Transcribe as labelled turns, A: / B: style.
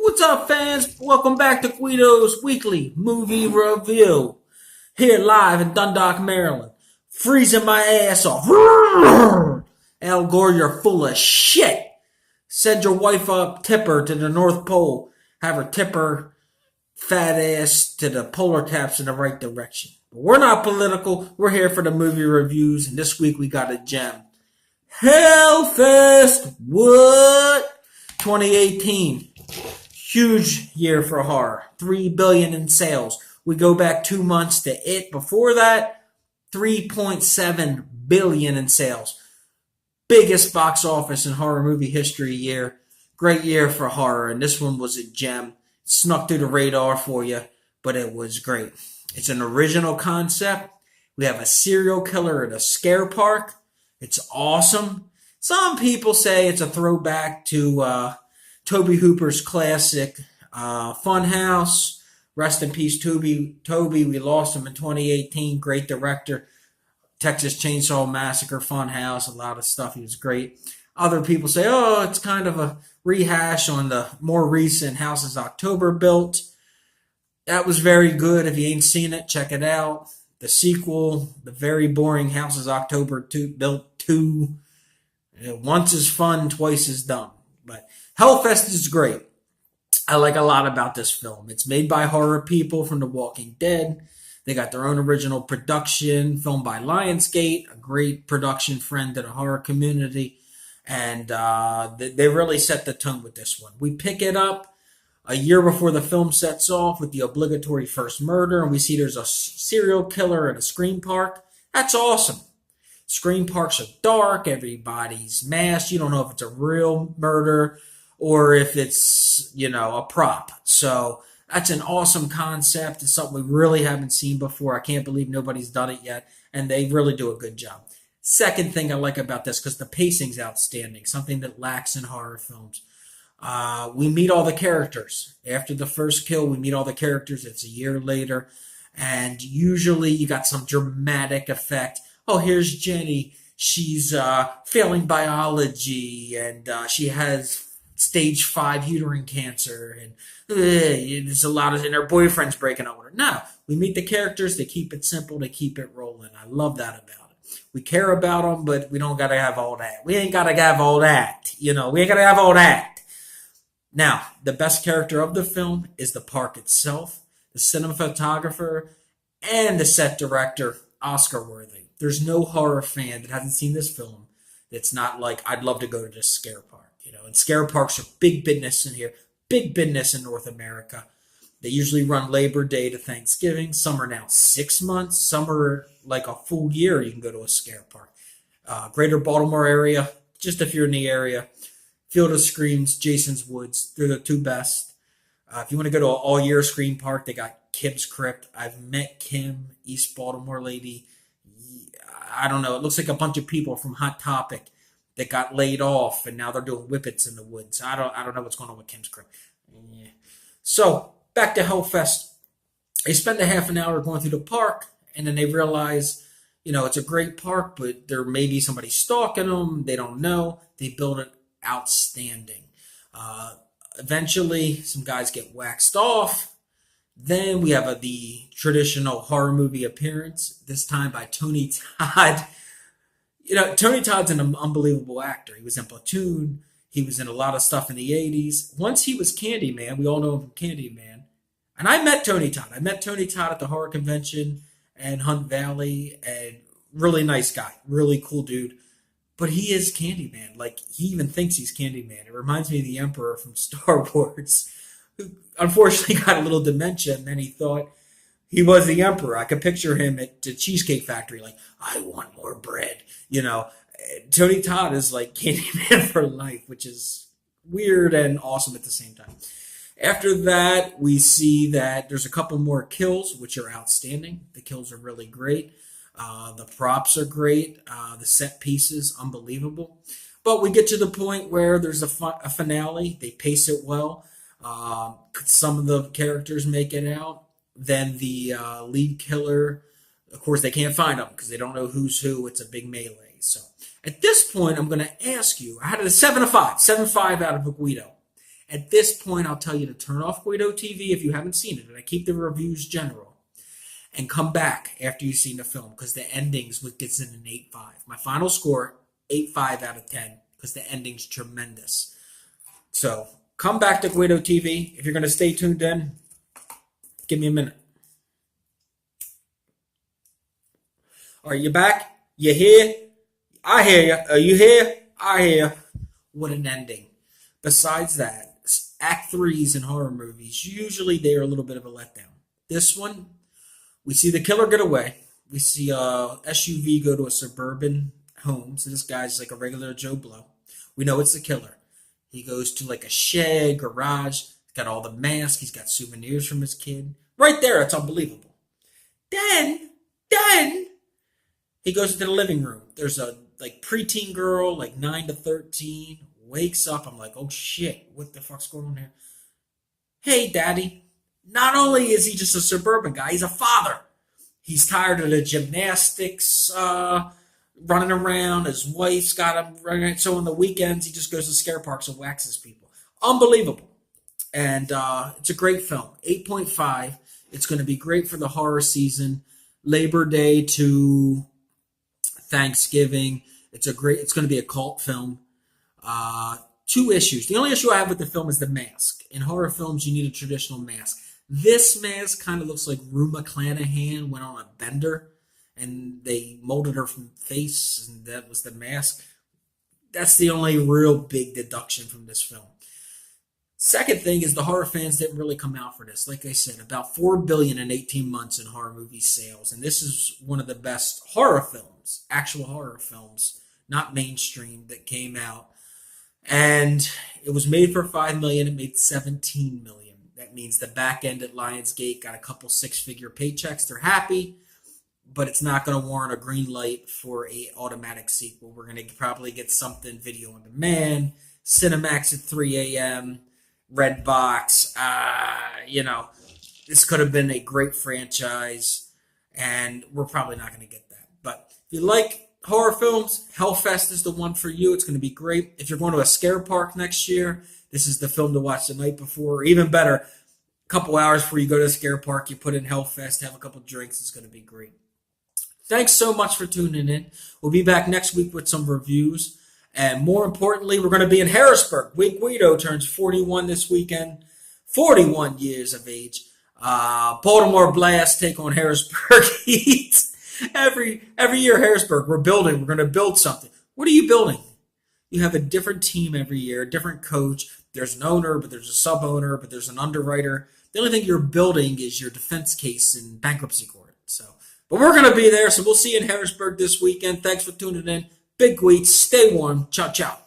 A: What's up, fans? Welcome back to Guido's Weekly Movie Review. Here live in Dundalk, Maryland. Freezing my ass off. Al Gore, you're full of shit. Send your wife up, tip her to the North Pole. Have her tip her fat ass to the polar caps in the right direction. But we're not political. We're here for the movie reviews. And this week we got a gem. Hellfest. What? 2018. Huge year for horror. $3 billion in sales. We go back 2 months to it. Before that, $3.7 billion in sales. Biggest box office in horror movie history year. Great year for horror, and this one was a gem. Snuck through the radar for you, but it was great. It's an original concept. We have a serial killer at a scare park. It's awesome. Some people say it's a throwback to Tobe Hooper's classic Funhouse. Rest in peace, Tobe. We lost him in 2018. Great director. Texas Chainsaw Massacre, Funhouse, a lot of stuff. He was great. Other people say, oh, it's kind of a rehash on the more recent Houses October built. That was very good. If you ain't seen it, check it out. The sequel, the very boring Houses October 2, built 2. Once is fun, twice is dumb. But Hellfest is great. I like a lot about this film. It's made by horror people from The Walking Dead. They got their own original production, filmed by Lionsgate, a great production friend to the horror community. And they really set the tone with this one. We pick it up a year before the film sets off with the obligatory first murder, and we see there's a serial killer at a scream park. That's awesome. Scream parks are dark, everybody's masked. You don't know if it's a real murder or if it's, a prop. So that's an awesome concept. It's something we really haven't seen before. I can't believe nobody's done it yet, and they really do a good job. Second thing I like about this, because the pacing's outstanding, something that lacks in horror films. We meet all the characters. After the first kill, we meet all the characters. It's a year later, and usually you got some dramatic effect. Oh, here's Jenny. She's failing biology, and she has stage 5 uterine cancer, and there's a lot of, and her boyfriend's breaking up with her. No, we meet the characters. They keep it simple. They keep it rolling. I love that about it. We care about them, but we don't gotta have all that. We ain't gotta have all that. We ain't gotta have all that. Now, the best character of the film is the park itself, the cinematographer, and the set director, Oscar worthy. There's no horror fan that hasn't seen this film that's not like, I'd love to go to this scare park. And scare parks are big business in here, big business in North America. They usually run Labor Day to Thanksgiving. Some are now 6 months. Some are like a full year you can go to a scare park. Greater Baltimore area, just if you're in the area. Field of Screams, Jason's Woods, they're the two best. If you want to go to an all-year scream park, they got Kim's Crypt. I've met Kim, East Baltimore lady. I don't know. It looks like a bunch of people from Hot Topic that got laid off, and now they're doing whippets in the woods. I don't know what's going on with Kim's Crypt. Yeah. So back to Hellfest. They spend a half an hour going through the park, and then they realize, it's a great park, but there may be somebody stalking them. They don't know. They build it outstanding. Eventually, some guys get waxed off. Then we have the traditional horror movie appearance, this time by Tony Todd. Tony Todd's an unbelievable actor. He was in Platoon. He was in a lot of stuff in the 80s. Once he was Candyman. We all know him from Candyman. And I met Tony Todd. I met Tony Todd at the horror convention in Hunt Valley. And really nice guy. Really cool dude. But he is Candyman. Like, he even thinks he's Candyman. It reminds me of the Emperor from Star Wars, who unfortunately got a little dementia, and then he thought he was the Emperor. I could picture him at the Cheesecake Factory, like, I want more bread. Tony Todd is like Candyman for life, which is weird and awesome at the same time. After that, we see that there's a couple more kills, which are outstanding. The kills are really great. The props are great. The set pieces, unbelievable. But we get to the point where there's a finale. They pace it well. Some of the characters make it out. Then the lead killer, of course, they can't find him because they don't know who's who. It's a big melee. So at this point, I'm going to ask you. I had a 7 out of 5 out of a Guido. At this point, I'll tell you to turn off Guido TV if you haven't seen it, and I keep the reviews general, and come back after you've seen the film because the endings gets in an 8.5. My final score, 8.5 out of 10 because the ending's tremendous. So come back to Guido TV. If you're going to stay tuned in, give me a minute. Are you back? You here? I hear you. Are you here? I hear you. What an ending. Besides that, Act 3s in horror movies, usually they're a little bit of a letdown. This one, we see the killer get away. We see a SUV go to a suburban home. So this guy's like a regular Joe Blow. We know it's the killer. He goes to like a shed, garage. He's got all the masks. He's got souvenirs from his kid. Right there, it's unbelievable. Then he goes into the living room. There's a like preteen girl, like 9 to 13, wakes up. I'm like, oh shit, what the fuck's going on here? Hey, daddy. Not only is he just a suburban guy, he's a father. He's tired of the gymnastics, running around. His wife's got him running. So on the weekends, he just goes to scare parks and waxes people. Unbelievable. And it's a great film. 8.5. It's going to be great for the horror season. Labor Day to Thanksgiving. It's going to be a cult film. 2 issues. The only issue I have with the film is the mask. In horror films, you need a traditional mask. This mask kind of looks like Rue McClanahan went on a bender and they molded her from face and that was the mask. That's the only real big deduction from this film. Second thing is the horror fans didn't really come out for this. Like I said, about $4 billion in 18 months in horror movie sales. And this is one of the best horror films, actual horror films, not mainstream, that came out. And it was made for $5 million. It made $17 million. That means the back end at Lionsgate got a couple 6-figure paychecks. They're happy, but it's not going to warrant a green light for a automatic sequel. We're going to probably get something video on demand, Cinemax at 3 a.m., Redbox. This could have been a great franchise, and we're probably not going to get that. But if you like horror films, Hellfest is the one for you. It's going to be great. If you're going to a scare park next year, this is the film to watch the night before. Or even better, a couple hours before you go to the scare park, you put in Hellfest, have a couple drinks. It's going to be great. Thanks so much for tuning in. We'll be back next week with some reviews. And more importantly, we're going to be in Harrisburg. Big Guido turns 41 this weekend. 41 years of age. Baltimore Blast take on Harrisburg Heat. Every year, Harrisburg, we're going to build something. What are you building? You have a different team every year, a different coach. There's an owner, but there's a sub-owner, but there's an underwriter. The only thing you're building is your defense case in bankruptcy court. But we're going to be there, so we'll see you in Harrisburg this weekend. Thanks for tuning in. Big Wheat, stay warm. Ciao, ciao.